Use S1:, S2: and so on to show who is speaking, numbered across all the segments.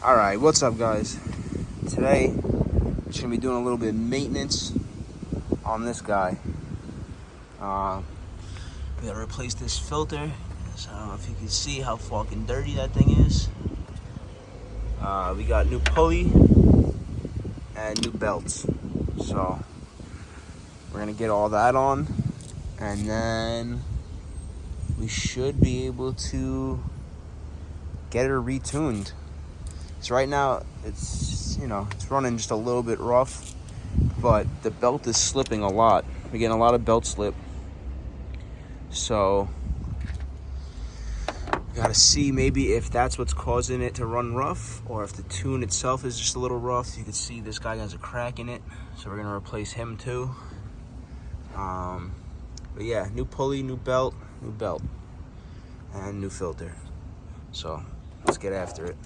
S1: Alright, what's up guys? Today, we're just going to be doing a little bit of maintenance on this guy. We got to replace this filter. So I don't know if you can see how fucking dirty that thing is. We got new pulley and new belts. So, we're going to get all that on. And then we should be able to get it retuned. So right now, it's running just a little bit rough, but the belt is slipping a lot. We're getting a lot of belt slip. So, we gotta see maybe if that's what's causing it to run rough, or if the tune itself is just a little rough. You can see this guy has a crack in it, so we're gonna replace him too. But yeah, new pulley, new belt, and new filter. So, let's get after it.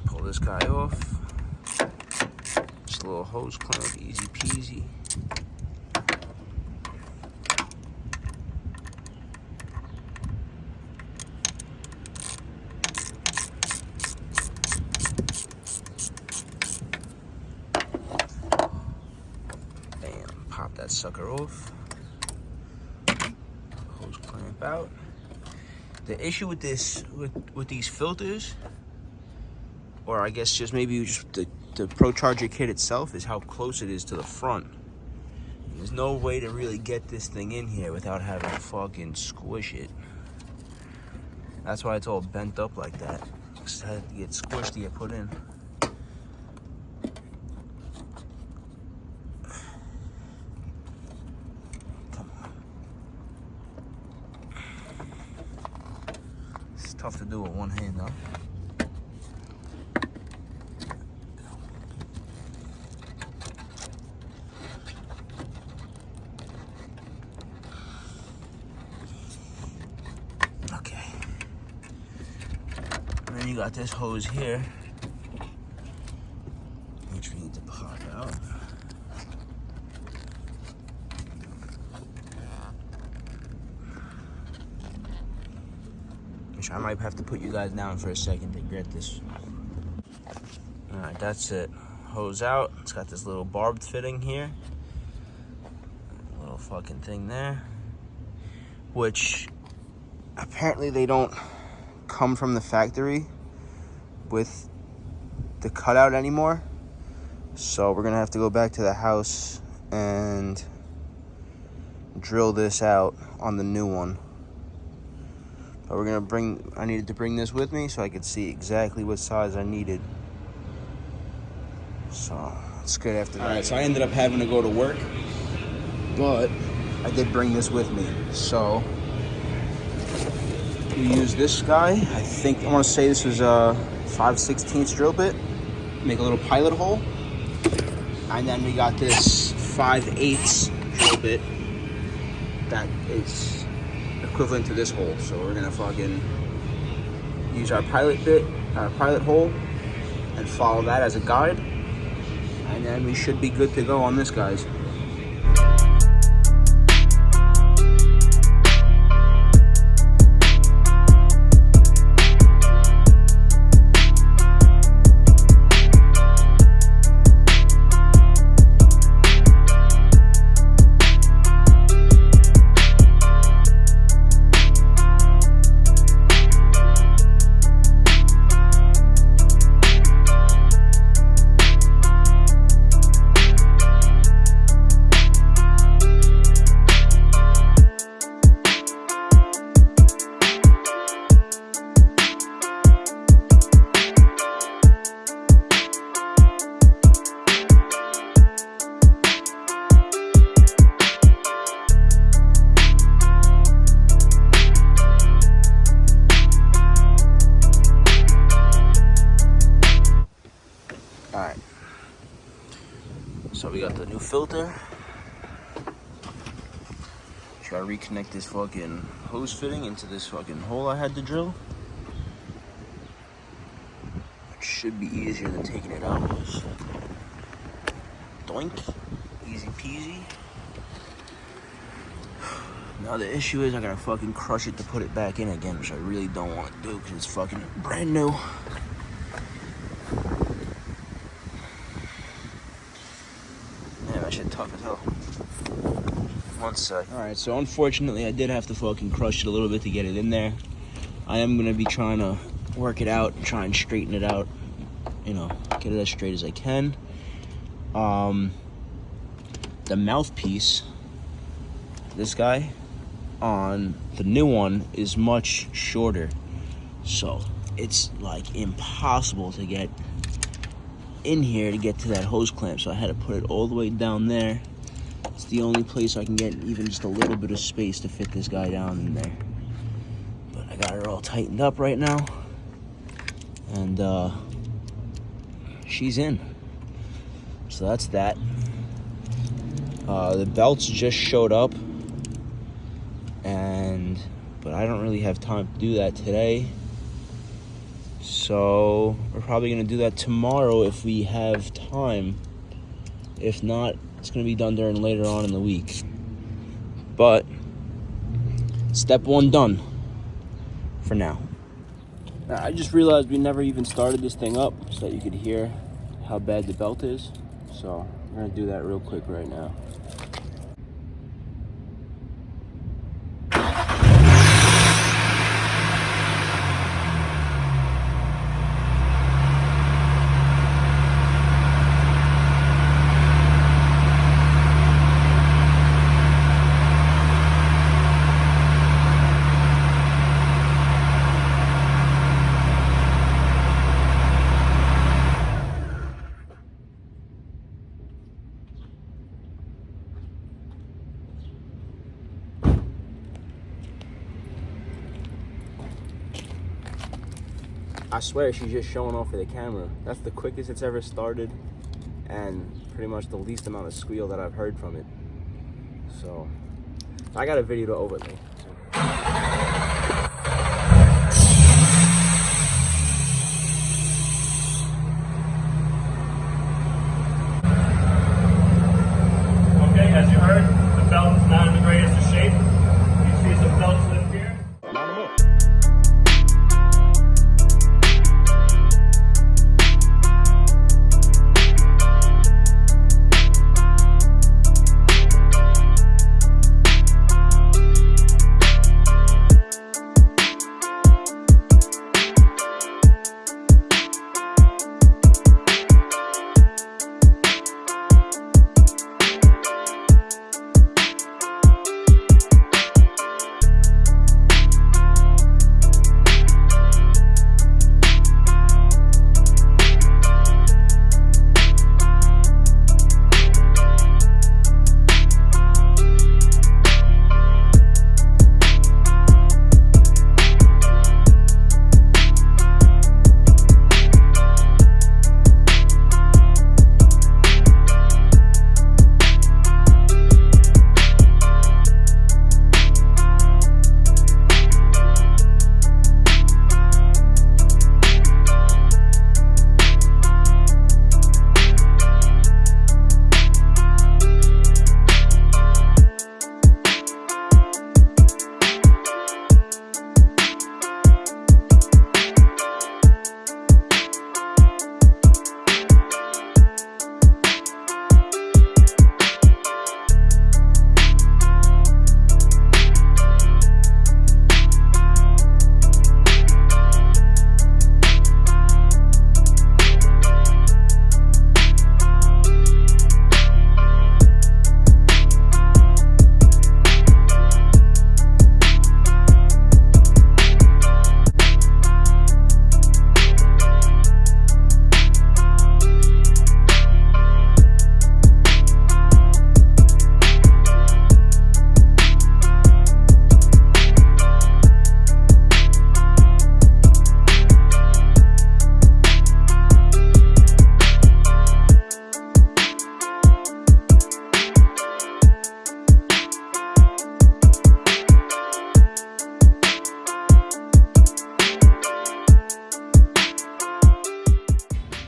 S1: Pull this guy off. Just a little hose clamp, easy peasy. Bam, pop that sucker off. Hose clamp out. The issue with this, with these filters, or I guess just maybe just the procharger kit itself, is how close it is to the front. There's no way to really get this thing in here without having to fucking squish it. That's why it's all bent up like that. It had to get squished to get put in. Come on. It's tough to do with one hand though. And then you got this hose here, which we need to pop out. Which I might have to put you guys down for a second to get this. Alright, that's it. Hose out. It's got this little barbed fitting here. Little fucking thing there. Which apparently they don't come from the factory with the cutout anymore, so we're gonna have to go back to the house and drill this out on the new one. But we're gonna I needed to bring this with me so I could see exactly what size I needed. So let's get after that. Alright, so I ended up having to go to work, but I did bring this with me. So we use this guy. I want to say this was a 5/16 drill bit. Make a little pilot hole. And then we got this 5/8 drill bit that is equivalent to this hole. So we're gonna fucking use our pilot hole and follow that as a guide. And then we should be good to go on this, guys. Alright, so we got the new filter. Try to reconnect this fucking hose fitting into this fucking hole I had to drill. It should be easier than taking it out. Doink, easy peasy. Now the issue is I gotta fucking crush it to put it back in again, which I really don't want to do because it's fucking brand new. tough as hell. One sec. Alright, so unfortunately I did have to fucking crush it a little bit to get it in there. I am gonna be trying to work it out and try and straighten it out. You know, get it as straight as I can. The mouthpiece, this guy, on the new one is much shorter. So it's like impossible to get in here to get to that hose clamp. So I had to put it all the way down there. It's the only place I can get even just a little bit of space to fit this guy down in there. But I got her all tightened up right now. And she's in. So that's that. The belts just showed up. But I don't really have time to do that today. So we're probably gonna do that tomorrow if we have time. If not, it's gonna be done during later on in the week. But step one done for now. I just realized we never even started this thing up so that you could hear how bad the belt is. So we're gonna do that real quick right now. I swear she's just showing off for the camera. That's the quickest it's ever started and pretty much the least amount of squeal that I've heard from it. So I got a video to overlay.
S2: Okay, as you heard, the belt is not in the greatest of shape. You see some belt slip here.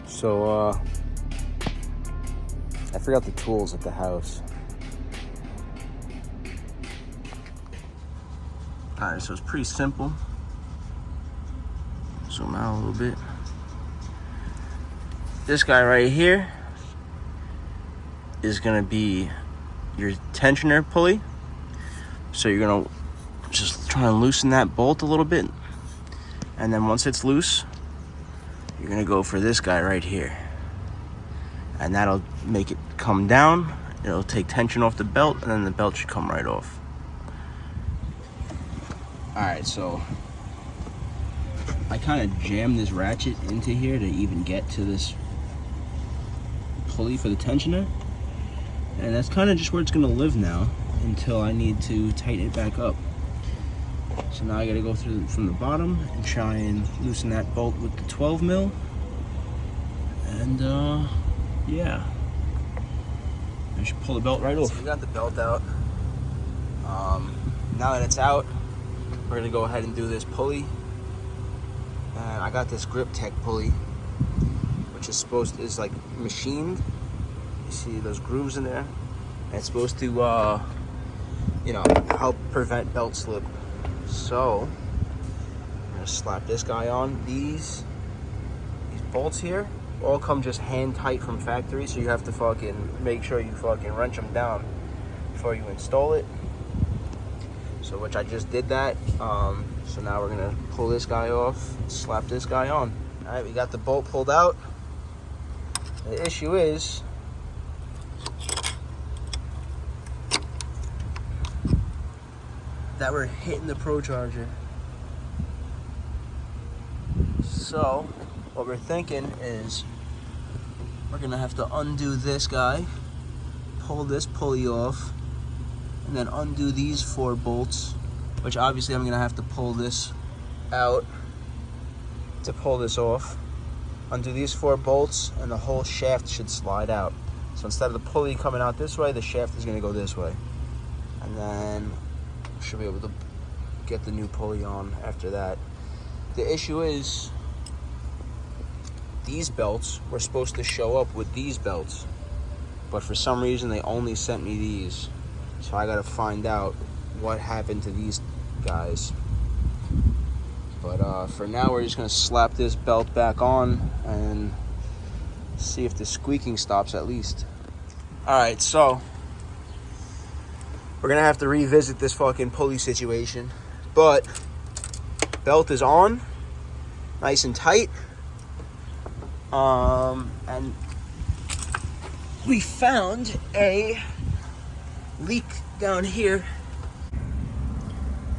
S1: So, I forgot the tools at the house. Alright, so it's pretty simple. Zoom out a little bit. This guy right here is gonna be your tensioner pulley. So you're gonna just try and loosen that bolt a little bit. And then once it's loose, you're gonna go for this guy right here. And that'll make it come down. It'll take tension off the belt, and then the belt should come right off. All right, so I kind of jammed this ratchet into here to even get to this pulley for the tensioner. And that's kind of just where it's gonna live now until I need to tighten it back up. So now I gotta go through from the bottom and try and loosen that bolt with the 12 mil. And yeah, I should pull the belt right off. So we got the belt out. Now that it's out, we're gonna go ahead and do this pulley. And I got this Grip Tech pulley, which is like machined. You see those grooves in there? And it's supposed to, you know, help prevent belt slip. So I'm gonna slap this guy on. These bolts here all come just hand tight from factory, so you have to fucking make sure you fucking wrench them down before you install it. So which I just did that. So now we're gonna pull this guy off, slap this guy on. All right, we got the bolt pulled out. The issue is that we're hitting the procharger. So what we're thinking is we're gonna have to undo this guy, pull this pulley off, and then undo these 4 bolts, which obviously I'm gonna have to pull this out to pull this off. Undo these 4 bolts and the whole shaft should slide out. So instead of the pulley coming out this way, the shaft is gonna go this way. And then should be able to get the new pulley on after that. The issue is these belts were supposed to show up with these belts, but for some reason they only sent me these. So I gotta find out what happened to these guys. But for now, we're just gonna slap this belt back on and see if the squeaking stops at least. All right, so we're gonna have to revisit this fucking pulley situation, but belt is on, nice and tight. And we found a leak down here.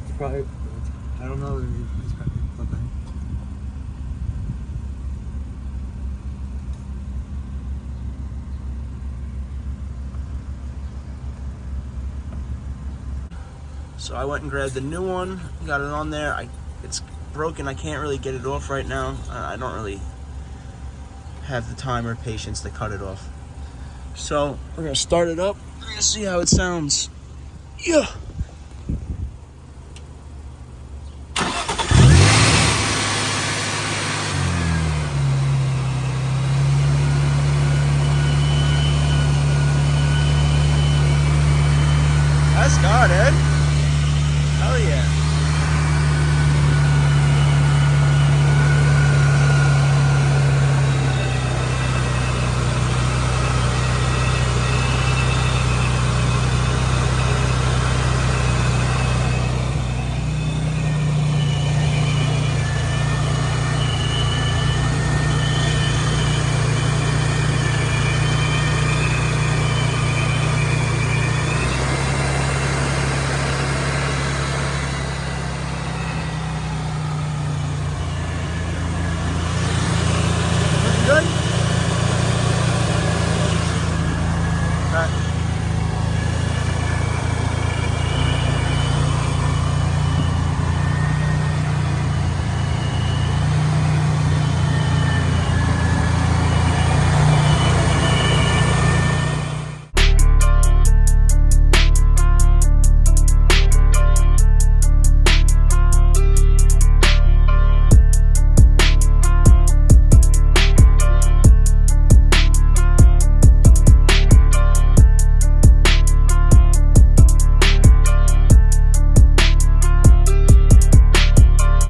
S3: It's probably, I don't know. It's probably, okay.
S1: So I went and grabbed the new one, got it on there. It's broken, I can't really get it off right now. I don't really have the time or patience to cut it off. So we're gonna start it up. We're gonna see how it sounds. Yeah. That's got it.